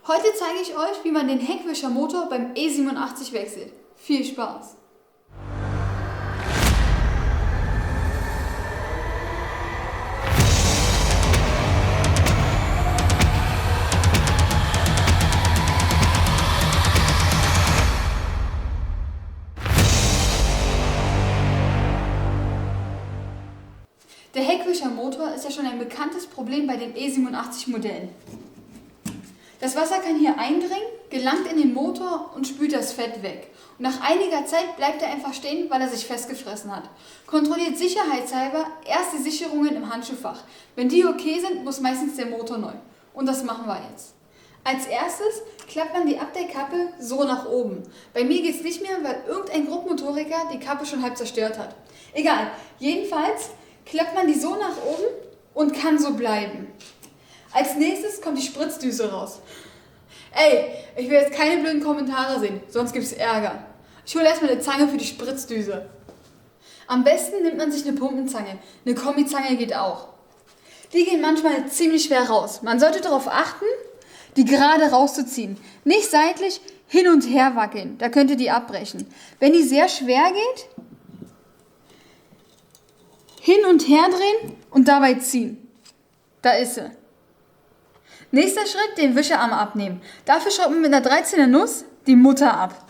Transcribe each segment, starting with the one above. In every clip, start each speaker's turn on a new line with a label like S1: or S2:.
S1: Heute zeige ich euch, wie man den Heckwischermotor beim E87 wechselt. Viel Spaß! Der Heckwischermotor ist ja schon ein bekanntes Problem bei den E87-Modellen. Das Wasser kann hier eindringen, gelangt in den Motor und spült das Fett weg. Und nach einiger Zeit bleibt er einfach stehen, weil er sich festgefressen hat. Kontrolliert sicherheitshalber erst die Sicherungen im Handschuhfach. Wenn die okay sind, muss meistens der Motor neu. Und das machen wir jetzt. Als erstes klappt man die Abdeckkappe so nach oben. Bei mir geht es nicht mehr, weil irgendein Grobmotoriker die Kappe schon halb zerstört hat. Egal, jedenfalls klappt man die so nach oben und kann so bleiben. Als nächstes kommt die Spritzdüse raus. Ey, ich will jetzt keine blöden Kommentare sehen, sonst gibt es Ärger. Ich hole erstmal eine Zange für die Spritzdüse. Am besten nimmt man sich eine Pumpenzange. Eine Kombizange geht auch. Die gehen manchmal ziemlich schwer raus. Man sollte darauf achten, die gerade rauszuziehen. Nicht seitlich hin und her wackeln, da könnt ihr die abbrechen. Wenn die sehr schwer geht, hin und her drehen und dabei ziehen. Da ist sie. Nächster Schritt, den Wischerarm abnehmen. Dafür schraubt man mit einer 13er Nuss die Mutter ab.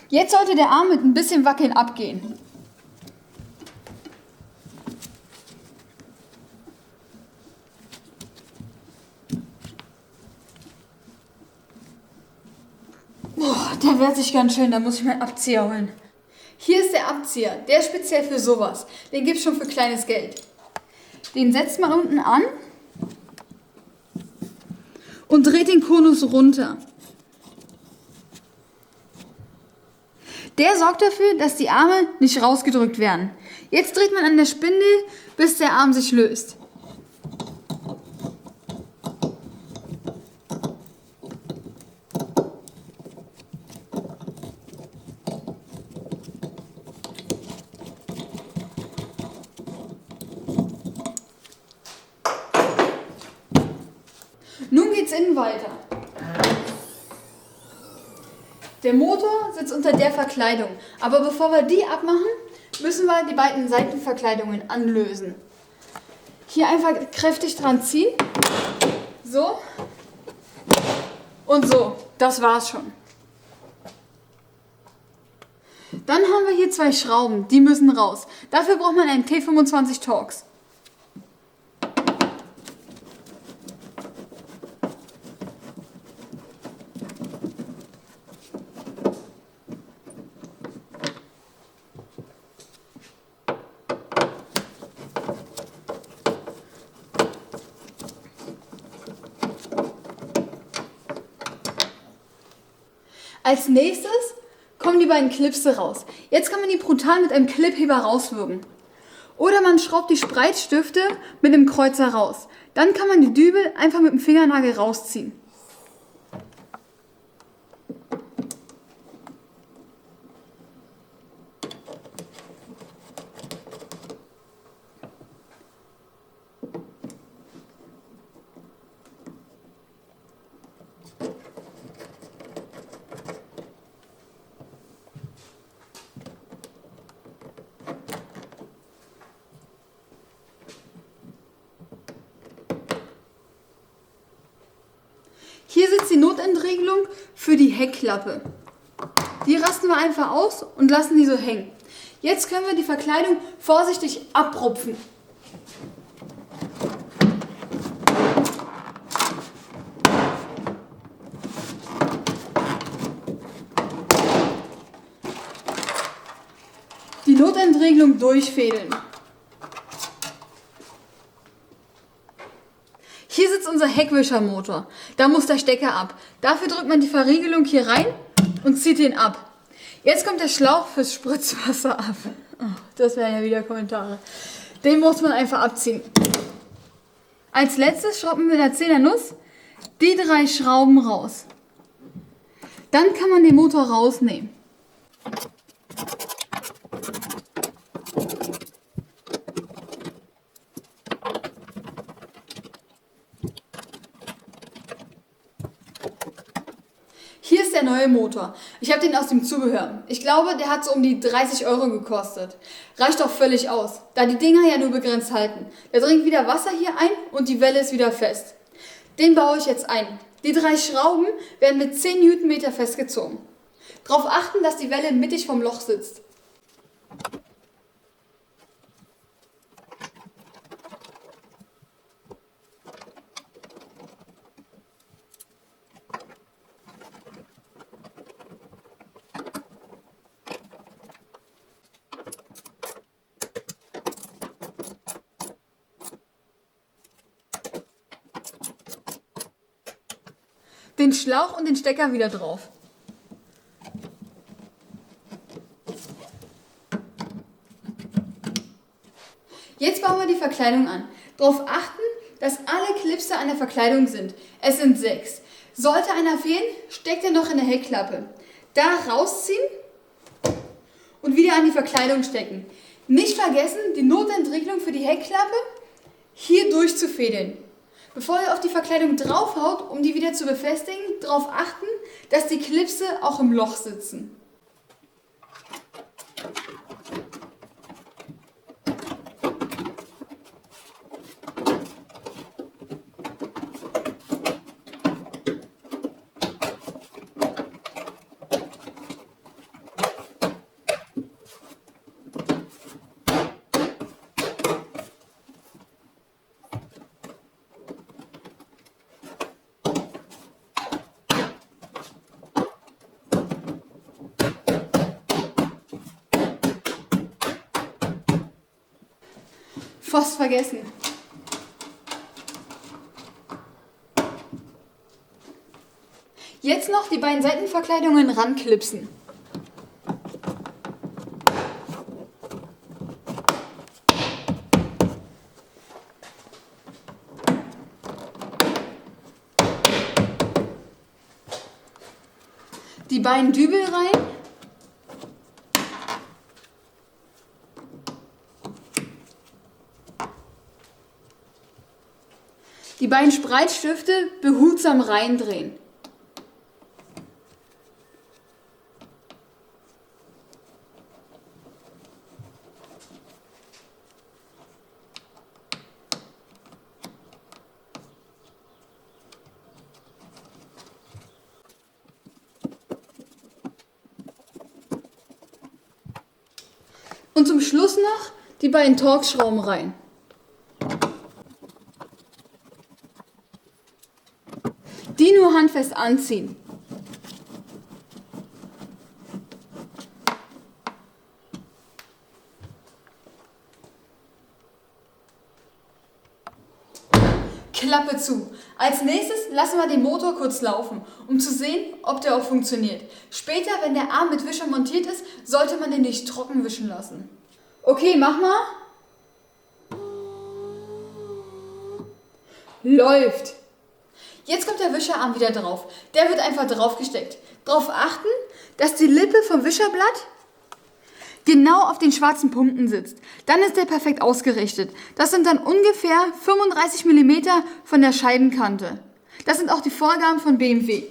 S1: Jetzt sollte der Arm mit ein bisschen Wackeln abgehen. Boah, der wehrt sich ganz schön, da muss ich meinen Abzieher holen. Hier ist der Abzieher, der ist speziell für sowas. Den gibt es schon für kleines Geld. Den setzt man unten an und dreht den Konus runter. Der sorgt dafür, dass die Arme nicht rausgedrückt werden. Jetzt dreht man an der Spindel, bis der Arm sich löst. Nun geht's innen weiter. Der Motor sitzt unter der Verkleidung, aber bevor wir die abmachen, müssen wir die beiden Seitenverkleidungen anlösen. Hier einfach kräftig dran ziehen, so und so, das war's schon. Dann haben wir hier zwei Schrauben, die müssen raus. Dafür braucht man einen T25 Torx. Als nächstes kommen die beiden Clipse raus. Jetzt kann man die brutal mit einem Clipheber rauswürgen. Oder man schraubt die Spreizstifte mit einem Kreuzer raus. Dann kann man die Dübel einfach mit dem Fingernagel rausziehen. Hier sitzt die Notentriegelung für die Heckklappe. Die rasten wir einfach aus und lassen die so hängen. Jetzt können wir die Verkleidung vorsichtig abrupfen. Die Notentriegelung durchfädeln. Hier sitzt unser Heckwischermotor. Da muss der Stecker ab. Dafür drückt man die Verriegelung hier rein und zieht ihn ab. Jetzt kommt der Schlauch fürs Spritzwasser ab. Oh, das wären ja wieder Kommentare. Den muss man einfach abziehen. Als letztes schrauben wir mit der 10er Nuss die 3 Schrauben raus. Dann kann man den Motor rausnehmen. Hier ist der neue Motor. Ich habe den aus dem Zubehör. Ich glaube, der hat so um die 30 € gekostet. Reicht doch völlig aus, da die Dinger ja nur begrenzt halten. Der dringt wieder Wasser hier ein und die Welle ist wieder fest. Den baue ich jetzt ein. Die 3 Schrauben werden mit 10 Newtonmeter festgezogen. Darauf achten, dass die Welle mittig vom Loch sitzt. Den Schlauch und den Stecker wieder drauf. Jetzt bauen wir die Verkleidung an. Darauf achten, dass alle Klipse an der Verkleidung sind. Es sind 6. Sollte einer fehlen, steckt er noch in der Heckklappe. Da rausziehen und wieder an die Verkleidung stecken. Nicht vergessen, die Notentriegelung für die Heckklappe hier durchzufädeln. Bevor ihr auf die Verkleidung draufhaut, um die wieder zu befestigen, darauf achten, dass die Klipse auch im Loch sitzen. Fast vergessen. Jetzt noch die beiden Seitenverkleidungen ranklipsen. Die beiden Dübel rein. Die beiden Spreitstifte behutsam reindrehen. Und zum Schluss noch die beiden Torx-Schrauben rein. Die nur handfest anziehen. Klappe zu. Als nächstes lassen wir den Motor kurz laufen, um zu sehen, ob der auch funktioniert. Später, wenn der Arm mit Wischer montiert ist, sollte man den nicht trocken wischen lassen. Okay, mach mal. Läuft. Jetzt kommt der Wischerarm wieder drauf. Der wird einfach draufgesteckt. Darauf achten, dass die Lippe vom Wischerblatt genau auf den schwarzen Punkten sitzt. Dann ist der perfekt ausgerichtet. Das sind dann ungefähr 35 mm von der Scheibenkante. Das sind auch die Vorgaben von BMW.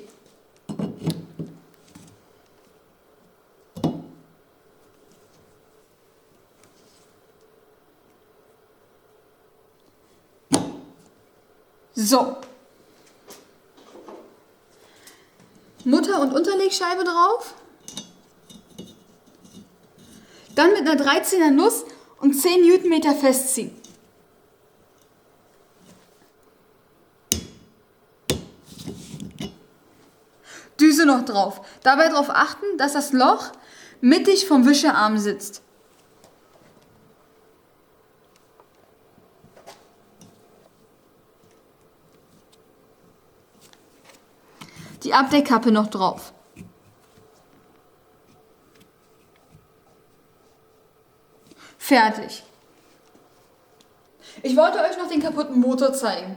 S1: So. Mutter- und Unterlegscheibe drauf. Dann mit einer 13er Nuss und 10 Newtonmeter festziehen. Düse noch drauf. Dabei darauf achten, dass das Loch mittig vom Wischerarm sitzt. Die Abdeckkappe noch drauf. Fertig. Ich wollte euch noch den kaputten Motor zeigen.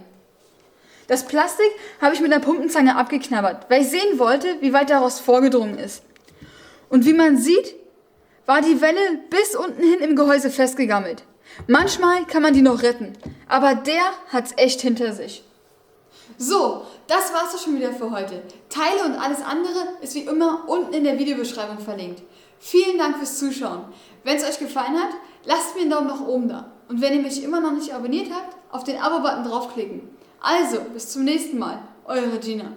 S1: Das Plastik habe ich mit einer Pumpenzange abgeknabbert, weil ich sehen wollte, wie weit daraus vorgedrungen ist. Und wie man sieht, war die Welle bis unten hin im Gehäuse festgegammelt. Manchmal kann man die noch retten, aber der hat's echt hinter sich. So, das war's doch schon wieder für heute. Teile und alles andere ist wie immer unten in der Videobeschreibung verlinkt. Vielen Dank fürs Zuschauen. Wenn es euch gefallen hat, lasst mir einen Daumen nach oben da. Und wenn ihr mich immer noch nicht abonniert habt, auf den Abo-Button draufklicken. Also, bis zum nächsten Mal. Eure Gina.